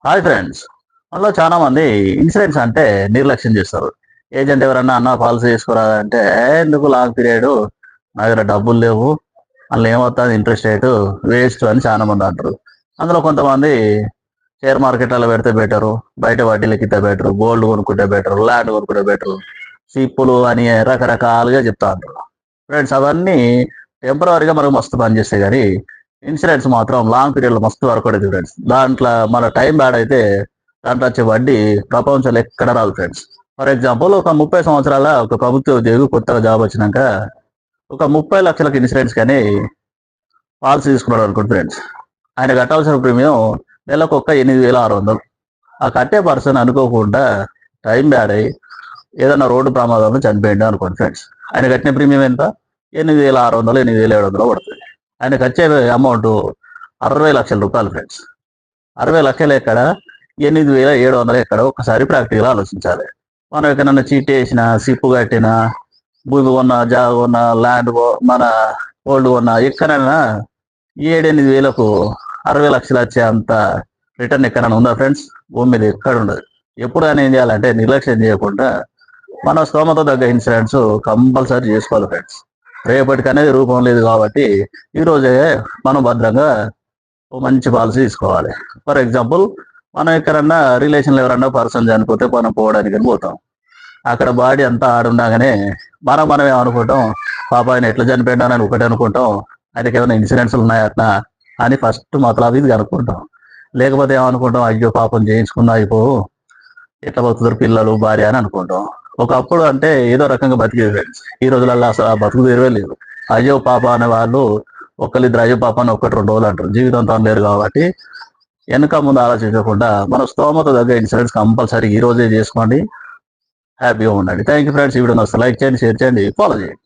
Hi friends. మనలో చాలా మంది ఇన్సూరెన్స్ అంటే నిర్లక్ష్యం చేస్తారు. ఏజెంట్ ఎవరన్నా అన్న పాలసీ చేసుకోరాదంటే ఎందుకు లాంగ్ పీరియడ్, నా దగ్గర డబ్బులు లేవు, అందులో ఏమవుతుంది ఇంట్రెస్ట్ రేటు వేస్ట్ అని చాలా మంది అంటారు. అందులో కొంతమంది షేర్ మార్కెట్లలో పెడితే బెటరు, బయట వడ్డీలకి ఇస్తే బెటరు, గోల్డ్ కొనుక్కుంటే బెటరు, ల్యాండ్ కొనుక్కుంటే బెటరు, సిప్పులు అని రకరకాలుగా చెప్తా ఉంటారు. ఫ్రెండ్స్, అవన్నీ టెంపరీగా మనకు మస్తు పనిచేస్తాయి కానీ ఇన్సూరెన్స్ మాత్రం లాంగ్ పీరియడ్లో మస్తు వర్క్ అవుతుంది ఫ్రెండ్స్. దాంట్లో మన టైం బ్యాడ్ అయితే దాంట్లో వచ్చే వడ్డీ ప్రపంచంలో ఎక్కడ రాదు ఫ్రెండ్స్. ఫర్ ఎగ్జాంపుల్, ఒక 30 సంవత్సరాల ఒక ప్రభుత్వ ఉద్యోగి కొత్తగా జాబ్ వచ్చినాక ఒక 30 లక్షలకు ఇన్సూరెన్స్ కానీ పాలసీ తీసుకున్నాడు అనుకోండి ఫ్రెండ్స్. ఆయన కట్టాల్సిన ప్రీమియం నెలకు ఒక్క 8,600. ఆ కట్టే పర్సన్ అనుకోకుండా టైం బ్యాడ్ అయ్యి ఏదైనా రోడ్డు ప్రమాదంలో చనిపోయింది అనుకోండి ఫ్రెండ్స్. ఆయన కట్టిన ప్రీమియం ఎంత? 8,600, 8,700 పడుతుంది. ఆయనకు వచ్చే అమౌంట్ 60 లక్షల రూపాయలు ఫ్రెండ్స్. 60 లక్షలు ఎక్కడ, 8,700 ఎక్కడ? ఒకసారి ప్రాక్టికల్ ఆలోచించాలి. మనం ఎక్కడన్నా చీట్ వేసిన, సిప్పు కట్టిన, భూమి కొన్న, జాగ కొన్న, ల్యాండ్ మన గోల్డ్ కొన్న, ఎక్కడైనా 7-8 వేలకు 60 లక్షలు వచ్చే అంత రిటర్న్ ఎక్కడైనా ఉందా ఫ్రెండ్స్? భూమి మీద ఎక్కడ ఉండదు. ఎప్పుడు ఆయన ఏం చేయాలంటే నిర్లక్ష్యం చేయకుండా మన స్తోమత తగ్గ ఇన్సూరెన్స్ కంపల్సరీ చేసుకోవాలి ఫ్రెండ్స్. రేపటికి అనేది రూపం లేదు కాబట్టి ఈ రోజే మనం భద్రంగా ఓ మంచి పాలసీ తీసుకోవాలి. ఫర్ ఎగ్జాంపుల్, మనం ఎక్కడన్నా రిలేషన్లో ఎవరన్నా పర్సన్ చనిపోతే మనం పోవడానికి పోతాం. అక్కడ బాడీ అంతా ఆడుండగానే మనమే అనుకుంటాం, పాప ఆయన ఎట్లా చనిపోయినానని ఒకటి అనుకుంటాం, ఆయనకి ఏమైనా ఇన్సూరెన్స్లు ఉన్నాయట్నా అని ఫస్ట్ మతలాబ్ ఇది కనుక్కుంటాం. లేకపోతే ఏమనుకుంటాం, అయ్యో పాపం చేయించుకున్నా అయిపో, ఎట్లా బతుకుతారు పిల్లలు భార్య అని అనుకుంటాం. ఒకప్పుడు అంటే ఏదో రకంగా బతికేది ఫ్రెండ్స్. ఈ రోజులలో అసలు ఆ బతుకు తెరవే లేదు. అయ్యో పాప అనే వాళ్ళు ఒకళ్ళిద్దరు అయ్యో పాప అని 1-2 రోజులు అంటారు. జీవితం తాను లేరు కాబట్టి వెనక ముందు ఆలోచించకుండా మన స్తోమత దగ్గర ఇన్సూరెన్స్ కంపల్సరీ ఈ రోజే చేసుకోండి. హ్యాపీగా ఉండండి. Thank you friends. ఈ వీడియో నచ్చితే లైక్ చేయండి, షేర్ చేయండి, ఫాలో చేయండి.